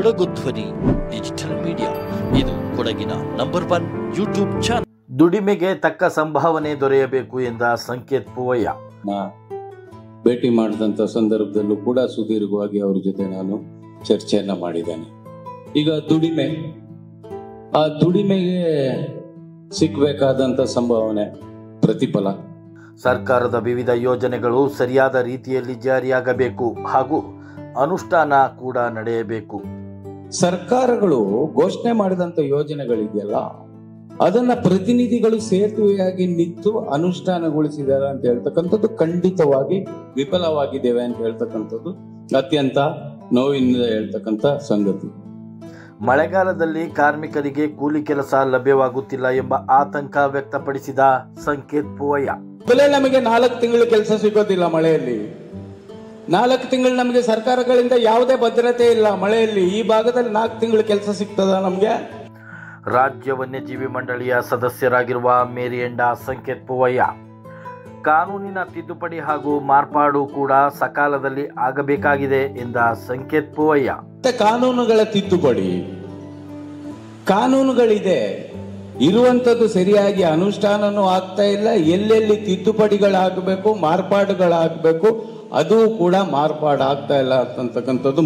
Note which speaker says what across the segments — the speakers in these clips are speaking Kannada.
Speaker 1: ಕೊಡಗು ಧ್ವನಿ ಡಿಜಿಟಲ್ ಮೀಡಿಯಾ, ಇದು ಕೊಡಗಿನ ನಂಬರ್ 1 ಯೂಟ್ಯೂಬ್ ಚಾನಲ್.
Speaker 2: ದುಡಿಮೆಗೆ ತಕ್ಕ ಸಂಭಾವನೆ ದೊರೆಯಬೇಕು ಎಂದ ಸಂಕೇತ್ ಪೂವಯ್ಯ.
Speaker 3: ಭೇಟಿ ಮಾಡಿದಂಥ ಸಂದರ್ಭದಲ್ಲೂ ಕೂಡ ಸುದೀರ್ಘವಾಗಿ ಅವ್ರ ಜೊತೆ ನಾನು ಚರ್ಚೆಯನ್ನ ಮಾಡಿದ್ದೇನೆ. ಈಗ ಆ ದುಡಿಮೆಗೆ ಸಿಕ್ಕಬೇಕಾದಂಥ ಸಂಭಾವನೆ, ಪ್ರತಿಫಲ,
Speaker 2: ಸರ್ಕಾರದ ವಿವಿಧ ಯೋಜನೆಗಳು ಸರಿಯಾದ ರೀತಿಯಲ್ಲಿ ಜಾರಿಯಾಗಬೇಕು ಹಾಗೂ ಅನುಷ್ಠಾನ ಕೂಡ ನಡೆಯಬೇಕು.
Speaker 3: ಸರ್ಕಾರಗಳು ಘೋಷಣೆ ಮಾಡಿದಂಥ ಯೋಜನೆಗಳಿದೆಯಲ್ಲ, ಅದನ್ನ ಪ್ರತಿನಿಧಿಗಳು ಸೇತುವೆಯಾಗಿ ನಿಂತು ಅನುಷ್ಠಾನಗೊಳಿಸಿದ್ದಾರೆ ಅಂತ ಹೇಳ್ತಕ್ಕಂಥದ್ದು ಖಂಡಿತವಾಗಿ ವಿಫಲವಾಗಿದ್ದೇವೆ ಅಂತ ಹೇಳ್ತಕ್ಕಂಥದ್ದು ಅತ್ಯಂತ ನೋವಿನಿಂದ ಹೇಳ್ತಕ್ಕಂಥ ಸಂಗತಿ.
Speaker 2: ಮಳೆಗಾಲದಲ್ಲಿ ಕಾರ್ಮಿಕರಿಗೆ ಕೂಲಿ ಕೆಲಸ ಲಭ್ಯವಾಗುತ್ತಿಲ್ಲ ಎಂಬ ಆತಂಕ ವ್ಯಕ್ತಪಡಿಸಿದ ಸಂಕೇತ್ ಪೂವಯ್ಯ.
Speaker 3: ನಮಗೆ 4 ತಿಂಗಳು ಕೆಲಸ ಸಿಗೋದಿಲ್ಲ ಮಳೆಯಲ್ಲಿ. 4 ತಿಂಗಳು ನಮಗೆ ಸರ್ಕಾರಗಳಿಂದ ಯಾವುದೇ ಭದ್ರತೆ ಇಲ್ಲ ಮಳೆಯಲ್ಲಿ. ಈ ಭಾಗದಲ್ಲಿ 4 ತಿಂಗಳು ಕೆಲಸ ಸಿಗ್ತದ ನಮ್ಗೆ?
Speaker 2: ರಾಜ್ಯ ವನ್ಯಜೀವಿ ಮಂಡಳಿಯ ಸದಸ್ಯರಾಗಿರುವ ಮೇರಿಯಂಡ ಸಂಕೇತ್ ಪೂವಯ್ಯ, ಕಾನೂನಿನ ತಿದ್ದುಪಡಿ ಹಾಗೂ ಮಾರ್ಪಾಡು ಕೂಡ ಸಕಾಲದಲ್ಲಿ ಆಗಬೇಕಾಗಿದೆ ಎಂದ ಸಂಕೇತ್ ಪೂವಯ್ಯ.
Speaker 3: ಕಾನೂನುಗಳ ತಿದ್ದುಪಡಿ, ಕಾನೂನುಗಳಿದೆ, ಇರುವಂತದ್ದು ಸರಿಯಾಗಿ ಅನುಷ್ಠಾನನೂ ಆಗ್ತಾ ಇಲ್ಲ. ಎಲ್ಲೆಲ್ಲಿ ತಿದ್ದುಪಡಿಗಳಾಗಬೇಕು, ಮಾರ್ಪಾಡುಗಳಾಗಬೇಕು, ಅದು ಕೂಡ ಮಾರ್ಪಾಡಾಗ್ತಾ ಇಲ್ಲ ಅಂತಕ್ಕಂಥದ್ದು.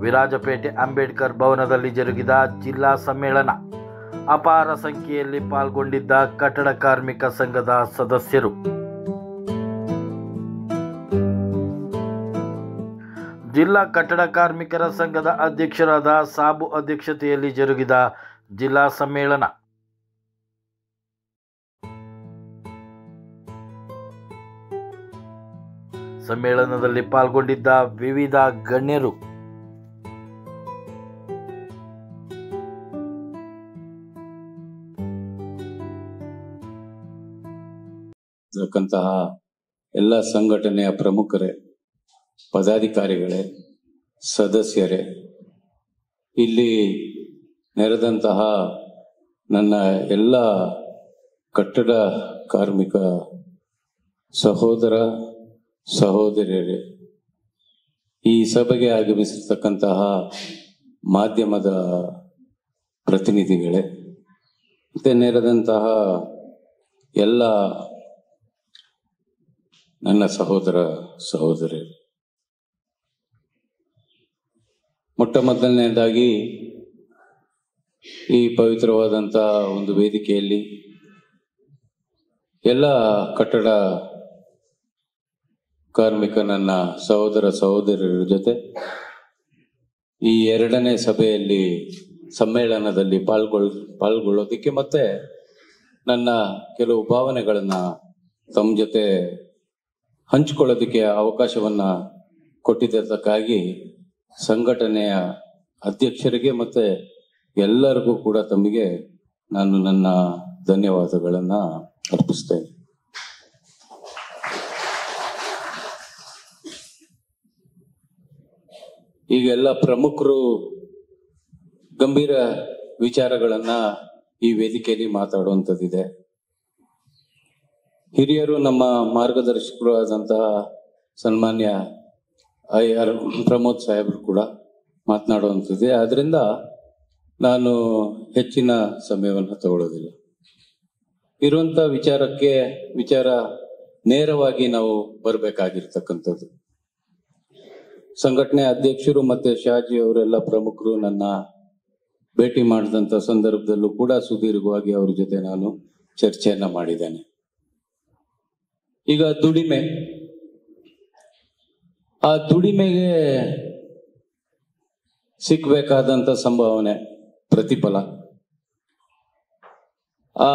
Speaker 2: ವಿರಾಜಪೇಟೆ ಅಂಬೇಡ್ಕರ್ ಭವನದಲ್ಲಿ ಜರುಗಿದ ಜಿಲ್ಲಾ ಸಮ್ಮೇಳನ, ಅಪಾರ ಸಂಖ್ಯೆಯಲ್ಲಿ ಪಾಲ್ಗೊಂಡಿದ್ದ ಕಟ್ಟಡ ಕಾರ್ಮಿಕ ಸಂಘದ ಸದಸ್ಯರು. ಜಿಲ್ಲಾ ಕಟ್ಟಡ ಕಾರ್ಮಿಕರ ಸಂಘದ ಅಧ್ಯಕ್ಷರಾದ ಸಾಬು ಅಧ್ಯಕ್ಷತೆಯಲ್ಲಿ ಜರುಗಿದ ಜಿಲ್ಲಾ ಸಮ್ಮೇಳನ. ಸಮ್ಮೇಳನದಲ್ಲಿ ಪಾಲ್ಗೊಂಡಿದ್ದ ವಿವಿಧ ಗಣ್ಯರು
Speaker 3: ಎಲ್ಲ ಸಂಘಟನೆಯ ಪ್ರಮುಖರೇ, ಪದಾಧಿಕಾರಿಗಳೇ, ಸದಸ್ಯರೇ, ಇಲ್ಲಿ ನೆರೆದಂತಹ ನನ್ನ ಎಲ್ಲ ಕಟ್ಟಡ ಕಾರ್ಮಿಕ ಸಹೋದರ ಸಹೋದರಿಯರೇ, ಈ ಸಭೆಗೆ ಆಗಮಿಸಿರ್ತಕ್ಕಂತಹ ಮಾಧ್ಯಮದ ಪ್ರತಿನಿಧಿಗಳೇ, ಮತ್ತೆ ನೆರೆದಂತಹ ಎಲ್ಲ ನನ್ನ ಸಹೋದರ ಸಹೋದರಿಯರು, ಮೊಟ್ಟ ಮೊದಲನೇದಾಗಿ ಈ ಪವಿತ್ರವಾದಂತಹ ಒಂದು ವೇದಿಕೆಯಲ್ಲಿ ಎಲ್ಲ ಕಟ್ಟಡ ಕಾರ್ಮಿಕ ನನ್ನ ಸಹೋದರ ಸಹೋದರಿಯರ ಜೊತೆ ಈ 2ನೇ ಸಭೆಯಲ್ಲಿ ಸಮ್ಮೇಳನದಲ್ಲಿ ಪಾಲ್ಗೊಳ್ಳೋದಿಕ್ಕೆ ಮತ್ತೆ ನನ್ನ ಕೆಲವು ಭಾವನೆಗಳನ್ನ ತಮ್ಮ ಜೊತೆ ಹಂಚಿಕೊಳ್ಳೋದಕ್ಕೆ ಅವಕಾಶವನ್ನ ಕೊಟ್ಟಿದ್ದಕ್ಕಾಗಿ ಸಂಘಟನೆಯ ಅಧ್ಯಕ್ಷರಿಗೆ ಮತ್ತೆ ಎಲ್ಲರಿಗೂ ಕೂಡ ತಮಗೆ ನಾನು ನನ್ನ ಧನ್ಯವಾದಗಳನ್ನ ಅರ್ಪಿಸ್ತೇನೆ. ಈಗ ಎಲ್ಲ ಪ್ರಮುಖರು ಗಂಭೀರ ವಿಚಾರಗಳನ್ನ ಈ ವೇದಿಕೆಯಲ್ಲಿ ಮಾತಾಡುವಂಥದ್ದಿದೆ. ಹಿರಿಯರು, ನಮ್ಮ ಮಾರ್ಗದರ್ಶಕರು ಆದಂತಹ ಸನ್ಮಾನ್ಯ IR ಪ್ರಮೋದ್ ಸಾಹೇಬರು ಕೂಡ ಮಾತನಾಡುವಂಥದ್ದಿದೆ. ಆದ್ರಿಂದ ನಾನು ಹೆಚ್ಚಿನ ಸಮಯವನ್ನು ತಗೊಳ್ಳೋದಿಲ್ಲ. ಇರುವಂತ ವಿಚಾರ ನೇರವಾಗಿ ನಾವು ಬರಬೇಕಾಗಿರ್ತಕ್ಕಂಥದ್ದು. ಸಂಘಟನೆ ಅಧ್ಯಕ್ಷರು ಮತ್ತೆ ಶಾಜಿ ಅವರೆಲ್ಲ ಪ್ರಮುಖರು ನನ್ನ ಭೇಟಿ ಮಾಡಿದಂಥ ಸಂದರ್ಭದಲ್ಲೂ ಕೂಡ ಸುದೀರ್ಘವಾಗಿ ಅವ್ರ ಜೊತೆ ನಾನು ಚರ್ಚೆಯನ್ನ ಮಾಡಿದ್ದೇನೆ. ಈಗ ಆ ದುಡಿಮೆಗೆ ಸಿಕ್ಕಬೇಕಾದಂಥ ಸಂಭಾವನೆ, ಪ್ರತಿಫಲ, ಆ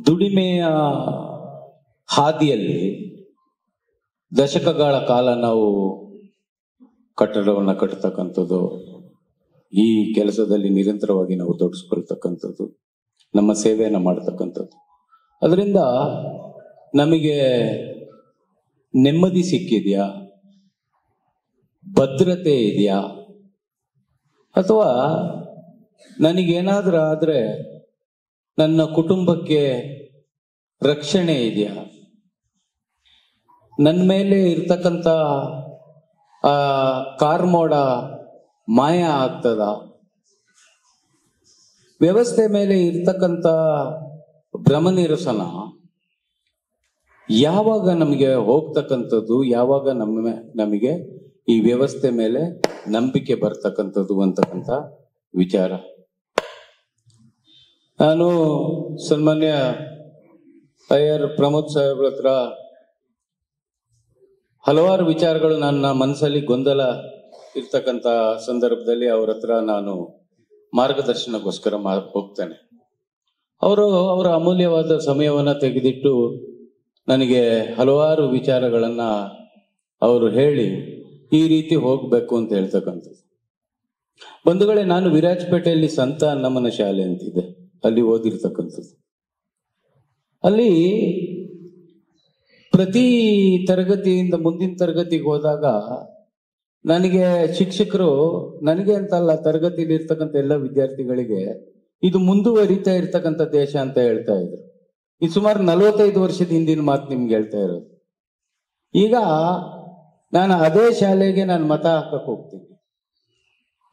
Speaker 3: ದುಡಿಮೆಯ ಹಾದಿಯಲ್ಲಿ ದಶಕಗಳ ಕಾಲ ನಾವು ಕಟ್ಟಡವನ್ನ ಕಟ್ಟತಕ್ಕಂಥದ್ದು, ಈ ಕೆಲಸದಲ್ಲಿ ನಿರಂತರವಾಗಿ ನಾವು ತೊಡಗಿಸ್ಕೊಳ್ತಕ್ಕಂಥದ್ದು, ನಮ್ಮ ಸೇವೆಯನ್ನ ಮಾಡತಕ್ಕಂಥದ್ದು. ಅದರಿಂದ ನಮಗೆ ನೆಮ್ಮದಿ ಸಿಕ್ಕಿದೆಯಾ, ಭದ್ರತೆ ಇದೆಯಾ, ಅಥವಾ ನನಗೇನಾದ್ರೂ ಆದ್ರೆ ನನ್ನ ಕುಟುಂಬಕ್ಕೆ ರಕ್ಷಣೆ ಇದೆಯಾ, ನನ್ನ ಮೇಲೆ ಇರ್ತಕ್ಕಂಥ ಕಾರ್ಮೋಡ ಮಾಯ ಆಗ್ತದ? ವ್ಯವಸ್ಥೆ ಮೇಲೆ ಇರ್ತಕ್ಕಂಥ ಭ್ರಮನಿರಸನ ಯಾವಾಗ ನಮಗೆ ಹೋಗ್ತಕ್ಕಂಥದ್ದು, ಯಾವಾಗ ನಮಗೆ ಈ ವ್ಯವಸ್ಥೆ ಮೇಲೆ ನಂಬಿಕೆ ಬರ್ತಕ್ಕಂಥದ್ದು ಅಂತಕ್ಕಂಥ ವಿಚಾರ. ನಾನು ಸನ್ಮಾನ್ಯ ಅಯ್ಯರ್ ಪ್ರಮೋದ್ ಸಾಹೇಬ್ರ ಹತ್ರ ಹಲವಾರು ವಿಚಾರಗಳು ನನ್ನ ಮನಸ್ಸಲ್ಲಿ ಗೊಂದಲ ಇರ್ತಕ್ಕಂಥ ಸಂದರ್ಭದಲ್ಲಿ ಅವ್ರ ಹತ್ರ ನಾನು ಮಾರ್ಗದರ್ಶನಕ್ಕೋಸ್ಕರ ಹೋಗ್ತೇನೆ. ಅವರ ಅಮೂಲ್ಯವಾದ ಸಮಯವನ್ನ ತೆಗೆದಿಟ್ಟು ನನಗೆ ಹಲವಾರು ವಿಚಾರಗಳನ್ನ ಅವರು ಹೇಳಿ ಈ ರೀತಿ ಹೋಗ್ಬೇಕು ಅಂತ ಹೇಳ್ತಕ್ಕಂಥದ್ದು. ಬಂಧುಗಳೇ, ನಾನು ವಿರಾಜಪೇಟೆಯಲ್ಲಿ ಸಂತ ಅನ್ನಮ್ಮನ ಶಾಲೆ ಅಂತಿದೆ, ಅಲ್ಲಿ ಓದಿರ್ತಕ್ಕಂಥದ್ದು. ಅಲ್ಲಿ ಪ್ರತಿ ತರಗತಿಯಿಂದ ಮುಂದಿನ ತರಗತಿಗೆ ಹೋದಾಗ ನನಗೆ ಶಿಕ್ಷಕರು, ನನಗೆ ಅಂತಲ್ಲ, ತರಗತಿಯಲ್ಲಿ ಇರ್ತಕ್ಕಂಥ ಎಲ್ಲ ವಿದ್ಯಾರ್ಥಿಗಳಿಗೆ ಇದು ಮುಂದುವರಿತಾ ಇರ್ತಕ್ಕಂಥ ದೇಶ ಅಂತ ಹೇಳ್ತಾ ಇದ್ರು. ಇದು ಸುಮಾರು 45 ವರ್ಷದ ಹಿಂದಿನ ಮಾತು ನಿಮ್ಗೆ ಹೇಳ್ತಾ ಇರೋದು. ಈಗ ನಾನು ಅದೇ ಶಾಲೆಗೆ ನಾನು ಮತ ಹಾಕಕ್ ಹೋಗ್ತೀನಿ.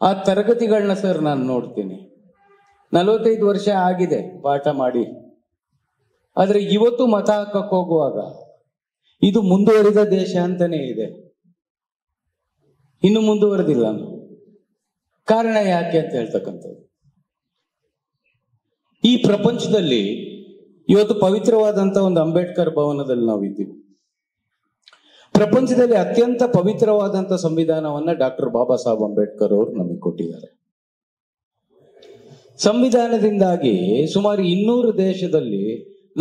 Speaker 3: ಆ ತರಗತಿಗಳನ್ನ ಸರ್ ನಾನು ನೋಡ್ತೀನಿ. 45 ವರ್ಷ ಆಗಿದೆ ಪಾಠ ಮಾಡಿ, ಆದ್ರೆ ಇವತ್ತು ಮತ ಹಾಕಕ್ ಹೋಗುವಾಗ ಇದು ಮುಂದುವರಿದ ದೇಶ ಅಂತಾನೆ ಇದೆ, ಇನ್ನು ಮುಂದುವರೆದಿಲ್ಲ. ಕಾರಣ ಯಾಕೆ ಅಂತ ಹೇಳ್ತಕ್ಕಂಥದ್ದು, ಈ ಪ್ರಪಂಚದಲ್ಲಿ ಇವತ್ತು ಪವಿತ್ರವಾದಂತ ಒಂದು ಅಂಬೇಡ್ಕರ್ ಭವನದಲ್ಲಿ ನಾವಿದ್ದೀವಿ. ಪ್ರಪಂಚದಲ್ಲಿ ಅತ್ಯಂತ ಪವಿತ್ರವಾದಂತ ಸಂವಿಧಾನವನ್ನ ಡಾಕ್ಟರ್ ಬಾಬಾ ಸಾಹೇಬ್ ಅಂಬೇಡ್ಕರ್ ಅವರು ನಮಗೆ ಕೊಟ್ಟಿದ್ದಾರೆ. ಸಂವಿಧಾನದಿಂದಾಗಿ ಸುಮಾರು 200 ದೇಶದಲ್ಲಿ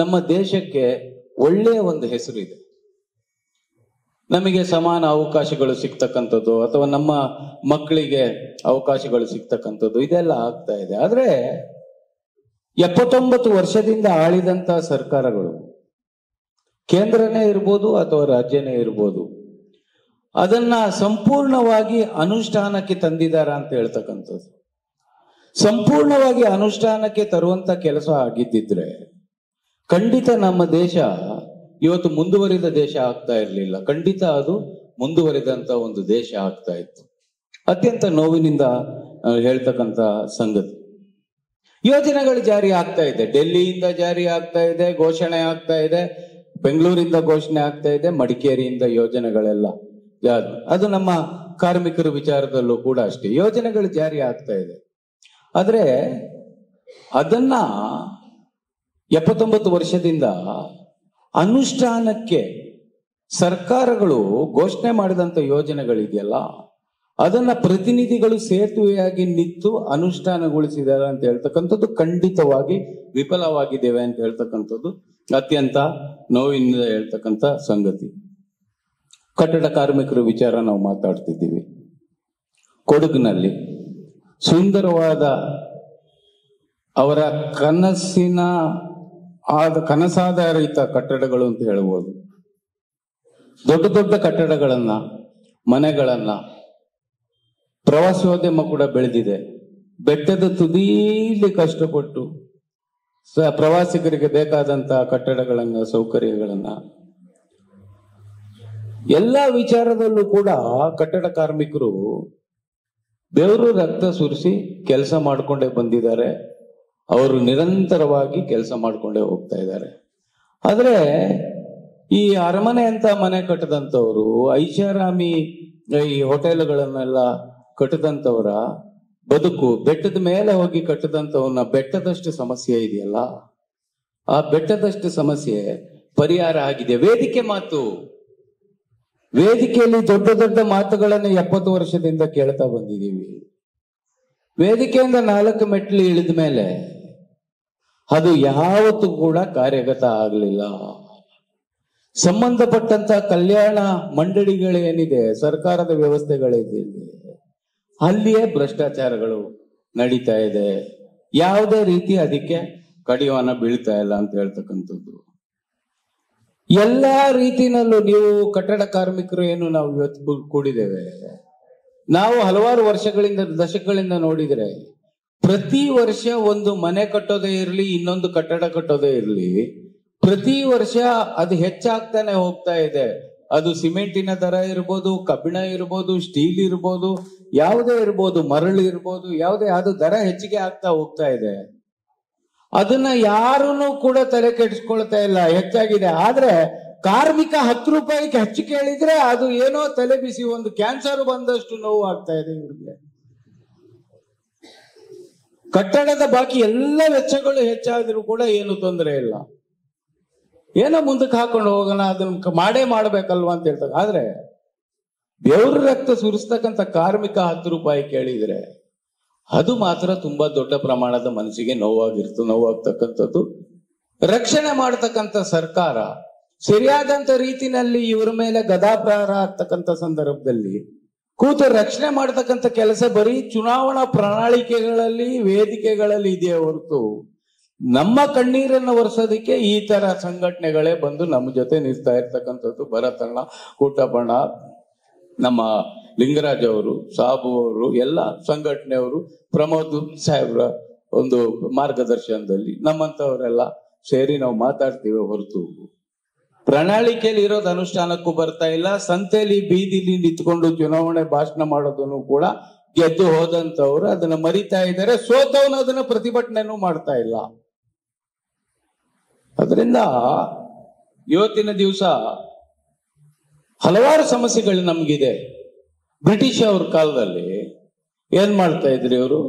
Speaker 3: ನಮ್ಮ ದೇಶಕ್ಕೆ ಒಳ್ಳೆಯ ಒಂದು ಹೆಸರು ಇದೆ. ನಮಗೆ ಸಮಾನ ಅವಕಾಶಗಳು ಸಿಗ್ತಕ್ಕಂಥದ್ದು, ಅಥವಾ ನಮ್ಮ ಮಕ್ಕಳಿಗೆ ಅವಕಾಶಗಳು ಸಿಗ್ತಕ್ಕಂಥದ್ದು, ಇದೆಲ್ಲ ಆಗ್ತಾ ಇದೆ. ಆದ್ರೆ 79 ವರ್ಷದಿಂದ ಆಳಿದಂತ ಸರ್ಕಾರಗಳು, ಕೇಂದ್ರನೇ ಇರ್ಬೋದು ಅಥವಾ ರಾಜ್ಯನೇ ಇರ್ಬೋದು, ಅದನ್ನ ಸಂಪೂರ್ಣವಾಗಿ ಅನುಷ್ಠಾನಕ್ಕೆ ತಂದಿದ್ದಾರ ಅಂತ ಹೇಳ್ತಕ್ಕಂಥದ್ದು. ಸಂಪೂರ್ಣವಾಗಿ ಅನುಷ್ಠಾನಕ್ಕೆ ತರುವಂತ ಕೆಲಸ ಆಗಿದ್ದಿದ್ರೆ ಖಂಡಿತ ನಮ್ಮ ದೇಶ ಇವತ್ತು ಮುಂದುವರಿದ ದೇಶ ಆಗ್ತಾ ಇರಲಿಲ್ಲ. ಖಂಡಿತ ಅದು ಮುಂದುವರಿದಂತ ಒಂದು ದೇಶ ಆಗ್ತಾ ಇತ್ತು. ಅತ್ಯಂತ ನೋವಿನಿಂದ ಹೇಳ್ತಕ್ಕಂಥ ಸಂಗತಿ. ಯೋಜನೆಗಳು ಜಾರಿ ಆಗ್ತಾ ಇದೆ, ಡೆಲ್ಲಿಯಿಂದ ಜಾರಿ ಆಗ್ತಾ ಇದೆ, ಘೋಷಣೆ ಆಗ್ತಾ ಇದೆ, ಬೆಂಗಳೂರಿಂದ ಘೋಷಣೆ ಆಗ್ತಾ ಇದೆ, ಮಡಿಕೇರಿಯಿಂದ ಯೋಜನೆಗಳೆಲ್ಲ ಅದು ನಮ್ಮ ಕಾರ್ಮಿಕರ ವಿಚಾರದಲ್ಲೂ ಕೂಡ ಅಷ್ಟೇ ಯೋಜನೆಗಳು ಜಾರಿ ಆಗ್ತಾ ಇದೆ. ಆದ್ರೆ ಅದನ್ನ 79 ವರ್ಷದಿಂದ ಅನುಷ್ಠಾನಕ್ಕೆ ಸರ್ಕಾರಗಳು ಘೋಷಣೆ ಮಾಡಿದಂತ ಯೋಜನೆಗಳಿದೆಯಲ್ಲ, ಅದನ್ನ ಪ್ರತಿನಿಧಿಗಳು ಸೇತುವೆಯಾಗಿ ನಿಂತು ಅನುಷ್ಠಾನಗೊಳಿಸಿದ್ದಾರೆ ಅಂತ ಹೇಳ್ತಕ್ಕಂಥದ್ದು ಖಂಡಿತವಾಗಿ ವಿಫಲವಾಗಿದ್ದೇವೆ ಅಂತ ಹೇಳ್ತಕ್ಕಂಥದ್ದು ಅತ್ಯಂತ ನೋವಿನಿಂದ ಹೇಳ್ತಕ್ಕಂಥ ಸಂಗತಿ. ಕಟ್ಟಡ ಕಾರ್ಮಿಕರ ವಿಚಾರ ನಾವು ಮಾತಾಡ್ತಿದ್ದೀವಿ. ಕೊಡಗಿನಲ್ಲಿ ಸುಂದರವಾದ ಅವರ ಕನಸಾಧಾರಿತ ಕಟ್ಟಡಗಳು ಅಂತ ಹೇಳ್ಬೋದು. ದೊಡ್ಡ ದೊಡ್ಡ ಕಟ್ಟಡಗಳನ್ನ, ಮನೆಗಳನ್ನ, ಪ್ರವಾಸೋದ್ಯಮ ಕೂಡ ಬೆಳೆದಿದೆ. ಬೆಟ್ಟದ ತುದೀಲಿ ಕಷ್ಟಪಟ್ಟು ಪ್ರವಾಸಿಗರಿಗೆ ಬೇಕಾದಂತ ಕಟ್ಟಡಗಳನ್ನ, ಸೌಕರ್ಯಗಳನ್ನ, ಎಲ್ಲ ವಿಚಾರದಲ್ಲೂ ಕೂಡ ಕಟ್ಟಡ ಕಾರ್ಮಿಕರು ಬೆವರು ರಕ್ತ ಸುರಿಸಿ ಕೆಲಸ ಮಾಡ್ಕೊಂಡೇ ಬಂದಿದ್ದಾರೆ. ಅವರು ನಿರಂತರವಾಗಿ ಕೆಲಸ ಮಾಡ್ಕೊಂಡೇ ಹೋಗ್ತಾ ಇದ್ದಾರೆ. ಆದ್ರೆ ಈ ಅರಮನೆ ಅಂತ ಮನೆ ಕಟ್ಟದಂತವ್ರು, ಐಷಾರಾಮಿ ಈ ಹೋಟೆಲ್ಗಳನ್ನೆಲ್ಲ ಕಟ್ಟದಂತವರ ಬದುಕು, ಬೆಟ್ಟದ ಮೇಲೆ ಹೋಗಿ ಕಟ್ಟದಂತವನ್ನ ಬೆಟ್ಟದಷ್ಟು ಸಮಸ್ಯೆ ಇದೆಯಲ್ಲ, ಆ ಬೆಟ್ಟದಷ್ಟು ಸಮಸ್ಯೆ ಪರಿಹಾರ ಆಗಿದೆ. ವೇದಿಕೆ ಮಾತು, ವೇದಿಕೆಯಲ್ಲಿ ದೊಡ್ಡ ದೊಡ್ಡ ಮಾತುಗಳನ್ನು 70 ವರ್ಷದಿಂದ ಕೇಳ್ತಾ ಬಂದಿದ್ದೀವಿ. ವೇದಿಕೆಯಿಂದ 4 ಮೆಟ್ಲು ಇಳಿದ ಮೇಲೆ ಅದು ಯಾವತ್ತೂ ಕೂಡ ಕಾರ್ಯಗತ ಆಗಲಿಲ್ಲ. ಸಂಬಂಧಪಟ್ಟಂತ ಕಲ್ಯಾಣ ಮಂಡಳಿಗಳೇನಿದೆ, ಸರ್ಕಾರದ ವ್ಯವಸ್ಥೆಗಳಿದೆ, ಅಲ್ಲಿಯೇ ಭ್ರಷ್ಟಾಚಾರಗಳು ನಡೀತಾ ಇದೆ. ಯಾವುದೇ ರೀತಿ ಅದಕ್ಕೆ ಕಡಿವಾಣ ಬೀಳ್ತಾ ಇಲ್ಲ ಅಂತ ಹೇಳ್ತಕ್ಕಂಥದ್ದು. ಎಲ್ಲಾ ರೀತಿನಲ್ಲೂ ನೀವು ಕಟ್ಟಡ ಕಾರ್ಮಿಕರು ಏನು ನಾವು ಇವತ್ತು ಕೂಡಿದ್ದೇವೆ, ನಾವು ಹಲವಾರು ವರ್ಷಗಳಿಂದ, ದಶಕಗಳಿಂದ ನೋಡಿದ್ರೆ ಪ್ರತಿ ವರ್ಷ ಒಂದು ಮನೆ ಕಟ್ಟೋದೇ ಇರಲಿ, ಇನ್ನೊಂದು ಕಟ್ಟಡ ಕಟ್ಟೋದೇ ಇರಲಿ, ಪ್ರತಿ ವರ್ಷ ಅದು ಹೆಚ್ಚಾಗ್ತಾನೆ ಹೋಗ್ತಾ ಇದೆ. ಅದು ಸಿಮೆಂಟಿನ ದರ ಇರ್ಬೋದು, ಕಬ್ಬಿಣ ಇರ್ಬೋದು, ಸ್ಟೀಲ್ ಇರ್ಬೋದು, ಯಾವುದೇ ಇರ್ಬೋದು, ಮರಳು ಇರ್ಬೋದು, ಯಾವುದೇ, ಅದು ದರ ಹೆಚ್ಚಿಗೆ ಆಗ್ತಾ ಹೋಗ್ತಾ ಇದೆ. ಅದನ್ನ ಯಾರೂ ಕೂಡ ತಲೆ ಕೆಡಿಸ್ಕೊಳ್ತಾ ಇಲ್ಲ, ಹೆಚ್ಚಾಗಿದೆ. ಆದ್ರೆ ಕಾರ್ಮಿಕ 10 ರೂಪಾಯಿಗೆ ಹೆಚ್ಚು ಕೇಳಿದ್ರೆ ಅದು ಏನೋ ತಲೆ ಬಿಸಿ, ಒಂದು ಕ್ಯಾನ್ಸರ್ ಬಂದಷ್ಟು ನೋವು ಆಗ್ತಾ ಇದೆ ಇವ್ರಿಗೆ. ಕಟ್ಟಡದ ಬಾಕಿ ಎಲ್ಲ ವೆಚ್ಚಗಳು ಹೆಚ್ಚಾದ್ರೂ ಕೂಡ ಏನು ತೊಂದರೆ ಇಲ್ಲ, ಏನೋ ಮುಂದಕ್ಕೆ ಹಾಕೊಂಡು ಹೋಗೋಣ, ಅದನ್ನ ಮಾಡೇ ಮಾಡ್ಬೇಕಲ್ವಾ ಅಂತ ಹೇಳ್ತಾರೆ. ಆದ್ರೆ ಬೆವರು ರಕ್ತ ಸುರಿಸ್ತಕ್ಕಂಥ ಕಾರ್ಮಿಕ 10 ರೂಪಾಯಿ ಕೇಳಿದ್ರೆ ಅದು ಮಾತ್ರ ತುಂಬಾ ದೊಡ್ಡ ಪ್ರಮಾಣದ ಮನಸ್ಸಿಗೆ ನೋವಾಗ್ತಕ್ಕಂಥದ್ದು. ರಕ್ಷಣೆ ಮಾಡತಕ್ಕಂಥ ಸರ್ಕಾರ ಸರಿಯಾದಂತ ರೀತಿನಲ್ಲಿ ಇವರ ಮೇಲೆ ಗದಾಪ್ರಹಾರ ಆಗ್ತಕ್ಕಂಥ ಸಂದರ್ಭದಲ್ಲಿ ಕೂತು ರಕ್ಷಣೆ ಮಾಡತಕ್ಕಂಥ ಕೆಲಸ ಬರೀ ಚುನಾವಣಾ ಪ್ರಣಾಳಿಕೆಗಳಲ್ಲಿ, ವೇದಿಕೆಗಳಲ್ಲಿ ಇದೆಯೇ ಹೊರತು ನಮ್ಮ ಕಣ್ಣೀರನ್ನು ಒರೆಸೋದಕ್ಕೆ ಈ ತರ ಸಂಘಟನೆಗಳೇ ಬಂದು ನಮ್ಮ ಜೊತೆ ನಿಲ್ತಾ ಇರ್ತಕ್ಕಂಥದ್ದು. ಭರತಣ್ಣ, ಕೂಟಬಣ್ಣ, ನಮ್ಮ ಲಿಂಗರಾಜ್ ಅವರು, ಸಾಬು ಅವರು, ಎಲ್ಲ ಸಂಘಟನೆಯವರು, ಪ್ರಮೋದ್ ಸಾಹೇಬ್ರ ಒಂದು ಮಾರ್ಗದರ್ಶನದಲ್ಲಿ ನಮ್ಮಂತವರೆಲ್ಲ ಸೇರಿ ನಾವು ಮಾತಾಡ್ತೀವಿ ಹೊರತು ಪ್ರಣಾಳಿಕೆಯಲ್ಲಿ ಇರೋದು ಅನುಷ್ಠಾನಕ್ಕೂ ಬರ್ತಾ ಇಲ್ಲ. ಸಂತೆಯಲ್ಲಿ ಬೀದಿಲಿ ನಿಂತ್ಕೊಂಡು ಚುನಾವಣೆ ಭಾಷಣ ಮಾಡೋದನ್ನು ಕೂಡ ಗೆದ್ದು ಹೋದಂತವ್ರು ಅದನ್ನ ಮರಿತಾ ಇದ್ದಾರೆ. ಸೋತವನು ಅದನ್ನ ಪ್ರತಿಭಟನೆನೂ ಮಾಡ್ತಾ ಇಲ್ಲ. ಅದರಿಂದ ಇವತ್ತಿನ ದಿವಸ ಹಲವಾರು ಸಮಸ್ಯೆಗಳು ನಮ್ಗಿದೆ. ಬ್ರಿಟಿಷ್ ಅವ್ರ ಕಾಲದಲ್ಲಿ ಏನ್ ಮಾಡ್ತಾ ಇದ್ರಿ ಅವರು?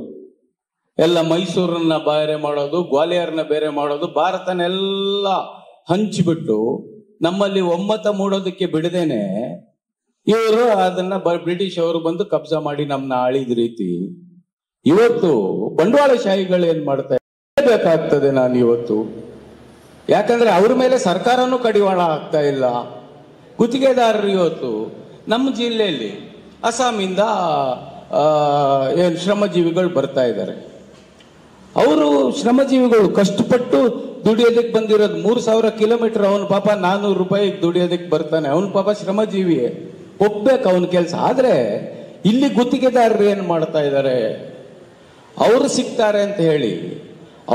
Speaker 3: ಎಲ್ಲ ಮೈಸೂರನ್ನ ಬೇರೆ ಮಾಡೋದು, ಗ್ವಾಲಿಯರ್ನ ಬೇರೆ ಮಾಡೋದು, ಭಾರತನೆಲ್ಲ ಹಂಚಿಬಿಟ್ಟು ನಮ್ಮಲ್ಲಿ ಒಮ್ಮತ ಮೂಡೋದಕ್ಕೆ ಬಿಡದೇನೆ ಇವರು ಅದನ್ನ ಬ್ರಿಟಿಷ್ ಅವರು ಬಂದು ಕಬ್ಜಾ ಮಾಡಿ ನಮ್ನ ಆಳಿದ ರೀತಿ ಇವತ್ತು ಬಂಡವಾಳಶಾಹಿಗಳು ಏನ್ ಮಾಡ್ತಾ ಬೇಕಾಗ್ತದೆ ನಾನು ಇವತ್ತು. ಯಾಕಂದ್ರೆ ಅವ್ರ ಮೇಲೆ ಸರ್ಕಾರನೂ ಕಡಿವಾಣ ಆಗ್ತಾ ಇಲ್ಲ. ಗುತ್ತಿಗೆದಾರರು ಇವತ್ತು ನಮ್ಮ ಜಿಲ್ಲೆಯಲ್ಲಿ ಅಸ್ಸಾಮಿಂದ ಏನ್ ಶ್ರಮಜೀವಿಗಳು ಬರ್ತಾ ಇದ್ದಾರೆ. ಅವರು ಶ್ರಮಜೀವಿಗಳು ಕಷ್ಟಪಟ್ಟು ದುಡಿಯೋದಕ್ಕೆ ಬಂದಿರೋದು 3000 ಕಿಲೋಮೀಟರ್. ಅವನ ಪಾಪ 400 ರೂಪಾಯಿ ದುಡಿಯೋದಕ್ಕೆ ಬರ್ತಾನೆ. ಅವನ ಪಾಪ ಶ್ರಮಜೀವಿಯೇ, ಒಪ್ಬೇಕು ಅವನ ಕೆಲಸ. ಆದ್ರೆ ಇಲ್ಲಿ ಗುತ್ತಿಗೆದಾರರು ಏನ್ ಮಾಡ್ತಾ ಇದ್ದಾರೆ? ಅವರು ಸಿಗ್ತಾರೆ ಅಂತ ಹೇಳಿ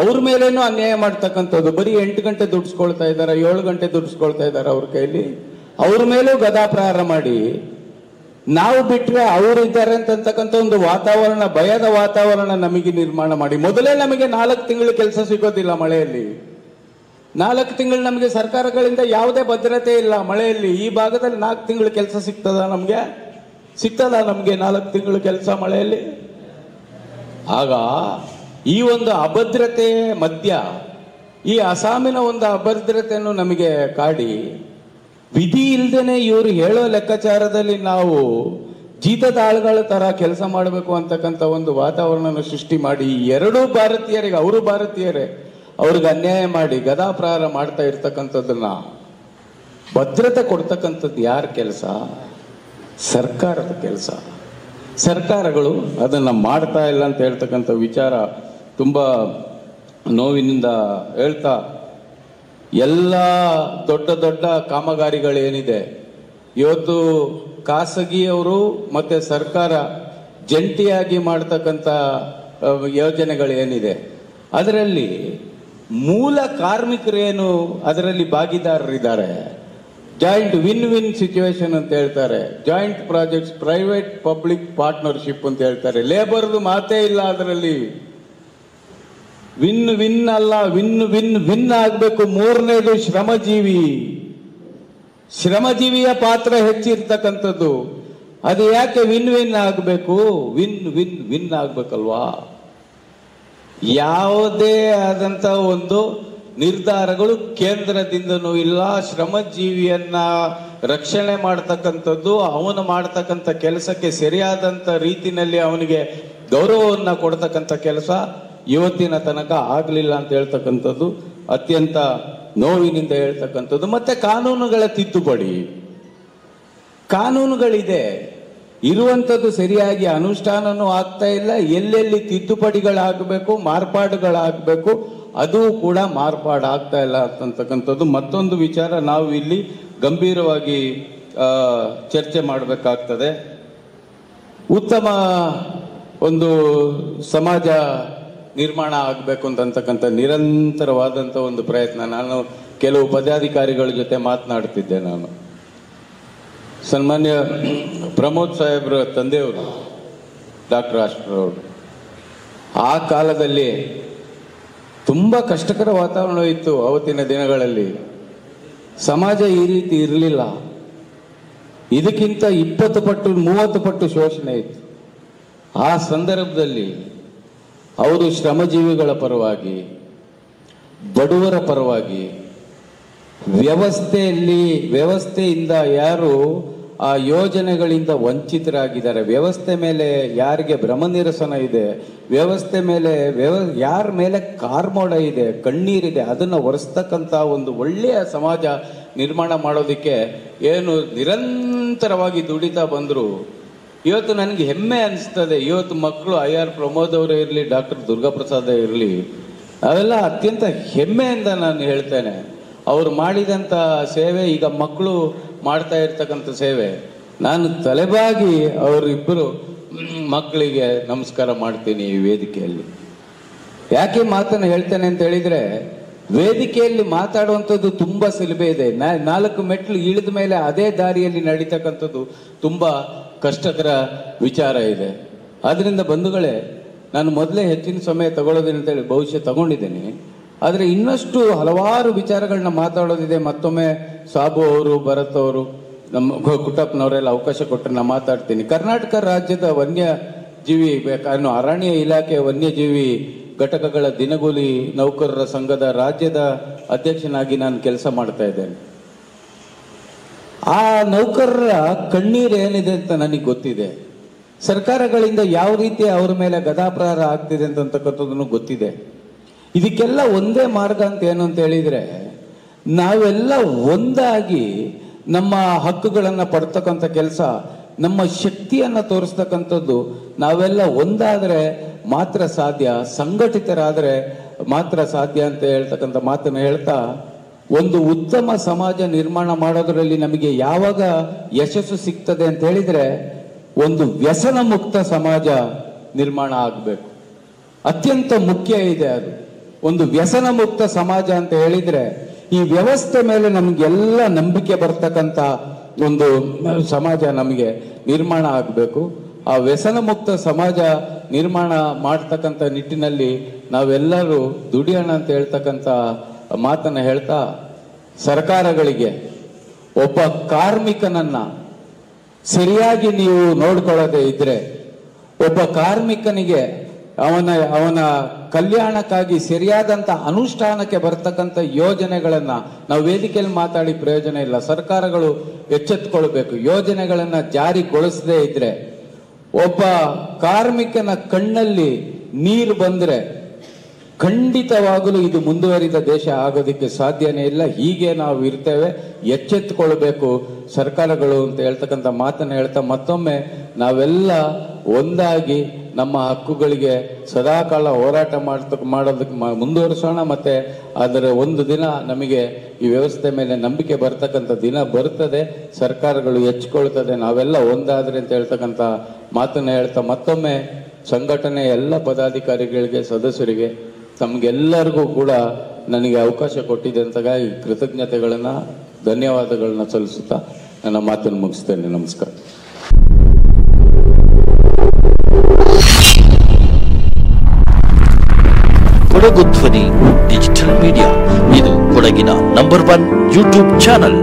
Speaker 3: ಅವ್ರ ಮೇಲೇನೂ ಅನ್ಯಾಯ ಮಾಡ್ತಕ್ಕಂಥದ್ದು. ಬರೀ 8 ಗಂಟೆ ದುಡಿಸ್ಕೊಳ್ತಾ ಇದ್ದಾರೆ, 7 ಗಂಟೆ ದುಡಿಸ್ಕೊಳ್ತಾ ಇದ್ದಾರೆ ಅವ್ರ ಕೈಲಿ. ಅವ್ರ ಮೇಲೂ ಗದಾಪ್ರಹಾರ ಮಾಡಿ ನಾವು ಬಿಟ್ರೆ ಅವರು ಇದ್ದಾರೆ ಅಂತಕ್ಕಂಥ ಒಂದು ವಾತಾವರಣ, ಭಯದ ವಾತಾವರಣ ನಮಗೆ ನಿರ್ಮಾಣ ಮಾಡಿ. ಮೊದಲೇ ನಮಗೆ 4 ತಿಂಗಳು ಕೆಲಸ ಸಿಗೋದಿಲ್ಲ ಮಳೆಯಲ್ಲಿ. 4 ತಿಂಗಳು ನಮಗೆ ಸರ್ಕಾರಗಳಿಂದ ಯಾವುದೇ ಭದ್ರತೆ ಇಲ್ಲ ಮಳೆಯಲ್ಲಿ. ಈ ಭಾಗದಲ್ಲಿ 4 ತಿಂಗಳು ಕೆಲಸ ಸಿಗ್ತದ ನಮ್ಗೆ? 4 ತಿಂಗಳು ಕೆಲಸ ಮಳೆಯಲ್ಲಿ? ಆಗ ಈ ಒಂದು ಅಭದ್ರತೆ ಮಧ್ಯ ಈ ಅಸ್ಸಾಮಿನ ಒಂದು ಅಭದ್ರತೆಯನ್ನು ನಮಗೆ ಕಾಡಿ ವಿಧಿ ಇಲ್ದೇನೆ ಇವರು ಹೇಳೋ ಲೆಕ್ಕಾಚಾರದಲ್ಲಿ ನಾವು ಜೀತದ ಆಳುಗಳ ತರ ಕೆಲಸ ಮಾಡಬೇಕು ಅಂತಕ್ಕಂಥ ಒಂದು ವಾತಾವರಣ ಸೃಷ್ಟಿ ಮಾಡಿ ಎರಡೂ ಭಾರತೀಯರಿಗೆ, ಅವರು ಭಾರತೀಯರೇ, ಅವ್ರಿಗೆ ಅನ್ಯಾಯ ಮಾಡಿ ಗದಾಪ್ರಹಾರ ಮಾಡ್ತಾ ಇರ್ತಕ್ಕಂಥದ್ದನ್ನ ಭದ್ರತೆ ಕೊಡ್ತಕ್ಕಂಥದ್ದು ಯಾರ ಕೆಲಸ? ಸರ್ಕಾರದ ಕೆಲಸ. ಸರ್ಕಾರಗಳು ಅದನ್ನ ಮಾಡ್ತಾ ಇಲ್ಲ ಅಂತ ಹೇಳ್ತಕ್ಕಂಥ ವಿಚಾರ ತುಂಬಾ ನೋವಿನಿಂದ ಹೇಳ್ತಾ, ಎಲ್ಲ ದೊಡ್ಡ ದೊಡ್ಡ ಕಾಮಗಾರಿಗಳೇನಿದೆ ಇವತ್ತು ಖಾಸಗಿಯವರು ಮತ್ತೆ ಸರ್ಕಾರ ಜಂಟಿಯಾಗಿ ಮಾಡ್ತಕ್ಕಂಥ ಯೋಜನೆಗಳೇನಿದೆ ಅದರಲ್ಲಿ ಮೂಲ ಕಾರ್ಮಿಕರೇನು ಅದರಲ್ಲಿ ಭಾಗಿದಾರರಿದ್ದಾರೆ. ಜಾಯಿಂಟ್ ವಿನ್ ವಿನ್ ಸಿಚುವೇಶನ್ ಅಂತ ಹೇಳ್ತಾರೆ. Joint projects, private public partnership ಅಂತ ಹೇಳ್ತಾರೆ. ಲೇಬರ್ದು ಮಾತೇ ಇಲ್ಲ ಅದರಲ್ಲಿ. ವಿನ್ ವಿನ್ ಅಲ್ಲ, ವಿನ್ ವಿನ್ ವಿನ್ ಆಗ್ಬೇಕು. ಮೂರನೇದು ಶ್ರಮಜೀವಿಯ ಪಾತ್ರ ಹೆಚ್ಚಿರ್ತಕ್ಕಂಥದ್ದು. ಅದು ಯಾಕೆ ವಿನ್ ವಿನ್ ಆಗ್ಬೇಕು? ವಿನ್ ವಿನ್ ವಿನ್ ಆಗ್ಬೇಕಲ್ವಾ? ಯಾವುದೇ ಆದಂತ ಒಂದು ನಿರ್ಧಾರಗಳು ಕೇಂದ್ರದಿಂದನೂ ಇಲ್ಲ. ಶ್ರಮಜೀವಿಯನ್ನ ರಕ್ಷಣೆ ಮಾಡ್ತಕ್ಕಂಥದ್ದು, ಅವನು ಮಾಡ್ತಕ್ಕಂಥ ಕೆಲಸಕ್ಕೆ ಸರಿಯಾದಂತ ರೀತಿನಲ್ಲಿ ಅವನಿಗೆ ಗೌರವವನ್ನ ಕೊಡ್ತಕ್ಕಂಥ ಕೆಲಸ ಇವತ್ತಿನ ತನಕ ಆಗ್ಲಿಲ್ಲ ಅಂತ ಹೇಳ್ತಕ್ಕಂಥದ್ದು ಅತ್ಯಂತ ನೋವಿನಿಂದ ಹೇಳ್ತಕ್ಕಂಥದ್ದು. ಮತ್ತೆ ಕಾನೂನುಗಳ ತಿದ್ದುಪಡಿ, ಕಾನೂನುಗಳಿದೆ, ಇರುವಂಥದ್ದು ಸರಿಯಾಗಿ ಅನುಷ್ಠಾನನೂ ಆಗ್ತಾ ಇಲ್ಲ. ಎಲ್ಲೆಲ್ಲಿ ತಿದ್ದುಪಡಿಗಳಾಗಬೇಕು, ಮಾರ್ಪಾಡುಗಳಾಗಬೇಕು, ಅದು ಕೂಡ ಮಾರ್ಪಾಡು ಆಗ್ತಾ ಇಲ್ಲ ಅಂತಕ್ಕಂಥದ್ದು ಮತ್ತೊಂದು ವಿಚಾರ ನಾವು ಇಲ್ಲಿ ಗಂಭೀರವಾಗಿ ಚರ್ಚೆ ಮಾಡಬೇಕಾಗ್ತದೆ. ಉತ್ತಮ ಒಂದು ಸಮಾಜ ನಿರ್ಮಾಣ ಆಗಬೇಕು ಅಂತಕ್ಕಂಥ ನಿರಂತರವಾದಂಥ ಒಂದು ಪ್ರಯತ್ನ. ನಾನು ಕೆಲವು ಪದಾಧಿಕಾರಿಗಳ ಜೊತೆ ಮಾತನಾಡ್ತಿದ್ದೆ. ನಾನು ಸನ್ಮಾನ್ಯ ಪ್ರಮೋದ್ ಸಾಹೇಬ್ರ ತಂದೆಯವರು ಡಾಕ್ಟರ್ ರಾಷ್ಟ್ರವರು ಆ ಕಾಲದಲ್ಲಿ ತುಂಬ ಕಷ್ಟಕರ ವಾತಾವರಣ ಇತ್ತು. ಅವತ್ತಿನ ದಿನಗಳಲ್ಲಿ ಸಮಾಜ ಈ ರೀತಿ ಇರಲಿಲ್ಲ. ಇದಕ್ಕಿಂತ 20 ಪಟ್ಟು 30 ಪಟ್ಟು ಶೋಷಣೆ ಇತ್ತು. ಆ ಸಂದರ್ಭದಲ್ಲಿ ಅವರು ಶ್ರಮಜೀವಿಗಳ ಪರವಾಗಿ, ಬಡವರ ಪರವಾಗಿ, ವ್ಯವಸ್ಥೆಯಿಂದ ಯಾರು ಆ ಯೋಜನೆಗಳಿಂದ ವಂಚಿತರಾಗಿದ್ದಾರೆ, ವ್ಯವಸ್ಥೆ ಮೇಲೆ ಯಾರಿಗೆ ಭ್ರಮನಿರಸನ ಇದೆ, ವ್ಯವಸ್ಥೆ ಮೇಲೆ ಯಾರ ಮೇಲೆ ಕಾರ್ಮೋಡ ಇದೆ, ಕಣ್ಣೀರಿದೆ, ಅದನ್ನು ಒರೆಸ್ತಕ್ಕಂಥ ಒಂದು ಒಳ್ಳೆಯ ಸಮಾಜ ನಿರ್ಮಾಣ ಮಾಡೋದಕ್ಕೆ ಏನು ನಿರಂತರವಾಗಿ ದುಡಿತಾ ಬಂದರು. ಇವತ್ತು ನನಗೆ ಹೆಮ್ಮೆ ಅನಿಸ್ತದೆ. ಇವತ್ತು ಮಕ್ಕಳು IR ಪ್ರಮೋದ್ ಅವರೇ ಇರಲಿ, ಡಾಕ್ಟರ್ ದುರ್ಗಾಪ್ರಸಾದ್ ಇರಲಿ, ಅವೆಲ್ಲ ಅತ್ಯಂತ ಹೆಮ್ಮೆಯಿಂದ ನಾನು ಹೇಳ್ತೇನೆ. ಅವರು ಮಾಡಿದಂಥ ಸೇವೆ, ಈಗ ಮಕ್ಕಳು ಮಾಡ್ತಾ ಇರ್ತಕ್ಕಂಥ ಸೇವೆ, ನಾನು ತಲೆಬಾಗಿ ಅವರಿಬ್ಬರು ಮಕ್ಕಳಿಗೆ ನಮಸ್ಕಾರ ಮಾಡ್ತೀನಿ ಈ ವೇದಿಕೆಯಲ್ಲಿ. ಯಾಕೆ ಮಾತನ್ನು ಹೇಳ್ತೇನೆ ಅಂತ ಹೇಳಿದರೆ, ವೇದಿಕೆಯಲ್ಲಿ ಮಾತಾಡುವಂಥದ್ದು ತುಂಬ ಸುಲಭ ಇದೆ. 4 ಮೆಟ್ಲು ಇಳಿದ ಮೇಲೆ ಅದೇ ದಾರಿಯಲ್ಲಿ ನಡೀತಕ್ಕಂಥದ್ದು ತುಂಬ ಕಷ್ಟಕರ ವಿಚಾರ ಇದೆ. ಆದ್ದರಿಂದ ಬಂಧುಗಳೇ, ನಾನು ಮೊದಲೇ ಹೆಚ್ಚಿನ ಸಮಯ ತಗೊಳ್ಳೋದೇನೆ ಅಂತೇಳಿ ಬಹುಶಃ ತಗೊಂಡಿದ್ದೇನೆ. ಆದರೆ ಇನ್ನಷ್ಟು ಹಲವಾರು ವಿಚಾರಗಳನ್ನ ಮಾತಾಡೋದಿದೆ. ಮತ್ತೊಮ್ಮೆ ಸಾಬು ಅವರು, ಭರತ್ ಅವರು, ನಮ್ಮ ಕುಟಪ್ಪನವರೆಲ್ಲ ಅವಕಾಶ ಕೊಟ್ಟರೆ ನಾನು ಮಾತಾಡ್ತೀನಿ. ಕರ್ನಾಟಕ ರಾಜ್ಯದ ವನ್ಯಜೀವಿ ಅರಣ್ಯ ಇಲಾಖೆ ವನ್ಯಜೀವಿ ಘಟಕಗಳ ದಿನಗೂಲಿ ನೌಕರರ ಸಂಘದ ರಾಜ್ಯದ ಅಧ್ಯಕ್ಷನಾಗಿ ನಾನು ಕೆಲಸ ಮಾಡ್ತಾ ಇದ್ದೇನೆ. ಆ ನೌಕರರ ಕಣ್ಣೀರು ಏನಿದೆ ಅಂತ ನನಗೆ ಗೊತ್ತಿದೆ. ಸರ್ಕಾರಗಳಿಂದ ಯಾವ ರೀತಿ ಅವರ ಮೇಲೆ ಗದಾಪ್ರಹಾರ ಆಗ್ತಿದೆ ಅಂತಕ್ಕಂಥದ್ದನ್ನು ಗೊತ್ತಿದೆ. ಇದಕ್ಕೆಲ್ಲ ಒಂದೇ ಮಾರ್ಗ ಅಂತ ಏನು ಅಂತ ಹೇಳಿದರೆ, ನಾವೆಲ್ಲ ಒಂದಾಗಿ ನಮ್ಮ ಹಕ್ಕುಗಳನ್ನು ಪಡ್ತಕ್ಕಂಥ ಕೆಲಸ, ನಮ್ಮ ಶಕ್ತಿಯನ್ನು ತೋರಿಸ್ತಕ್ಕಂಥದ್ದು ನಾವೆಲ್ಲ ಒಂದಾದರೆ ಮಾತ್ರ ಸಾಧ್ಯ, ಸಂಘಟಿತರಾದರೆ ಮಾತ್ರ ಸಾಧ್ಯ ಅಂತ ಹೇಳ್ತಕ್ಕಂಥ ಮಾತನ್ನು ಹೇಳ್ತಾ, ಒಂದು ಉತ್ತಮ ಸಮಾಜ ನಿರ್ಮಾಣ ಮಾಡೋದರಲ್ಲಿ ನಮಗೆ ಯಾವಾಗ ಯಶಸ್ಸು ಸಿಗ್ತದೆ ಅಂತ ಹೇಳಿದರೆ, ಒಂದು ವ್ಯಸನ ಮುಕ್ತ ಸಮಾಜ ನಿರ್ಮಾಣ ಆಗಬೇಕು. ಅತ್ಯಂತ ಮುಖ್ಯ ಇದೆ ಅದು. ಒಂದು ವ್ಯಸನ ಮುಕ್ತ ಸಮಾಜ ಅಂತ ಹೇಳಿದ್ರೆ, ಈ ವ್ಯವಸ್ಥೆ ಮೇಲೆ ನಮಗೆಲ್ಲ ನಂಬಿಕೆ ಬರ್ತಕ್ಕಂಥ ಒಂದು ಸಮಾಜ ನಮಗೆ ನಿರ್ಮಾಣ ಆಗಬೇಕು. ಆ ವ್ಯಸನ ಮುಕ್ತ ಸಮಾಜ ನಿರ್ಮಾಣ ಮಾಡ್ತಕ್ಕಂಥ ನಿಟ್ಟಿನಲ್ಲಿ ನಾವೆಲ್ಲರೂ ದುಡಿಯೋಣ ಅಂತ ಹೇಳ್ತಕ್ಕಂಥ ಮಾತನ್ನು ಹೇಳ್ತಾ, ಸರ್ಕಾರಗಳಿಗೆ ಒಬ್ಬ ಕಾರ್ಮಿಕನನ್ನ ಸರಿಯಾಗಿ ನೀವು ನೋಡ್ಕೊಳ್ಳೋದೇ ಇದ್ರೆ, ಒಬ್ಬ ಕಾರ್ಮಿಕನಿಗೆ ಅವನ ಕಲ್ಯಾಣಕ್ಕಾಗಿ ಸರಿಯಾದಂಥ ಅನುಷ್ಠಾನಕ್ಕೆ ಬರ್ತಕ್ಕಂಥ ಯೋಜನೆಗಳನ್ನ ನಾವು ವೇದಿಕೆಯಲ್ಲಿ ಮಾತಾಡಿ ಪ್ರಯೋಜನ ಇಲ್ಲ. ಸರ್ಕಾರಗಳು ಎಚ್ಚೆತ್ತುಕೊಳ್ಬೇಕು. ಯೋಜನೆಗಳನ್ನ ಜಾರಿಗೊಳಿಸದೇ ಇದ್ರೆ, ಒಬ್ಬ ಕಾರ್ಮಿಕನ ಕಣ್ಣಲ್ಲಿ ನೀರು ಬಂದ್ರೆ ಖಂಡಿತವಾಗಲೂ ಇದು ಮುಂದುವರಿದ ದೇಶ ಆಗೋದಕ್ಕೆ ಸಾಧ್ಯನೇ ಇಲ್ಲ. ಹೀಗೆ ನಾವು ಇರ್ತೇವೆ. ಎಚ್ಚೆತ್ತುಕೊಳ್ಬೇಕು ಸರ್ಕಾರಗಳು ಅಂತ ಹೇಳ್ತಕ್ಕಂಥ ಮಾತನ್ನು ಹೇಳ್ತಾ, ಮತ್ತೊಮ್ಮೆ ನಾವೆಲ್ಲ ಒಂದಾಗಿ ನಮ್ಮ ಹಕ್ಕುಗಳಿಗೆ ಸದಾಕಾಲ ಹೋರಾಟ ಮಾಡೋದಕ್ಕೆ ಮುಂದುವರಿಸೋಣ. ಮತ್ತೆ ಅದರ ಒಂದು ದಿನ ನಮಗೆ ಈ ವ್ಯವಸ್ಥೆ ಮೇಲೆ ನಂಬಿಕೆ ಬರ್ತಕ್ಕಂಥ ದಿನ ಬರ್ತದೆ, ಸರ್ಕಾರಗಳು ಎಚ್ಚಿಕೊಳ್ತದೆ, ನಾವೆಲ್ಲ ಒಂದಾದ್ರೆ ಅಂತ ಹೇಳ್ತಕ್ಕಂಥ ಮಾತನ್ನು ಹೇಳ್ತಾ, ಮತ್ತೊಮ್ಮೆ ಸಂಘಟನೆ ಎಲ್ಲ ಪದಾಧಿಕಾರಿಗಳಿಗೆ, ಸದಸ್ಯರಿಗೆ, ತಮಗೆಲ್ಲರಿಗೂ ಕೂಡ ನನಗೆ ಅವಕಾಶ ಕೊಟ್ಟಿದ್ದಂತಾಗಿ ಕೃತಜ್ಞತೆಗಳನ್ನು, ಧನ್ಯವಾದಗಳನ್ನ ಸಲ್ಲಿಸುತ್ತಾ ನನ್ನ ಮಾತನ್ನು ಮುಗಿಸ್ತೇನೆ. ನಮಸ್ಕಾರ.
Speaker 1: ಕೊಡಗು ಧ್ವನಿ ಡಿಜಿಟಲ್ ಮೀಡಿಯಾ, ಇದು ಕೊಡಗಿನ ನಂಬರ್ 1 ಯೂಟ್ಯೂಬ್ ಚಾನಲ್.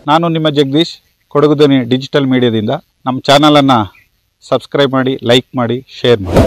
Speaker 4: ನಾನು ನಿಮ್ಮ ಜಗದೀಶ್, ಕೊಡಗು ಧ್ವನಿ ಡಿಜಿಟಲ್ ಮೀಡಿಯಾದಿಂದ. ನಮ್ಮ ಚಾನಲನ್ನು ಸಬ್ಸ್ಕ್ರೈಬ್ ಮಾಡಿ, ಲೈಕ್ ಮಾಡಿ, ಶೇರ್ ಮಾಡಿ.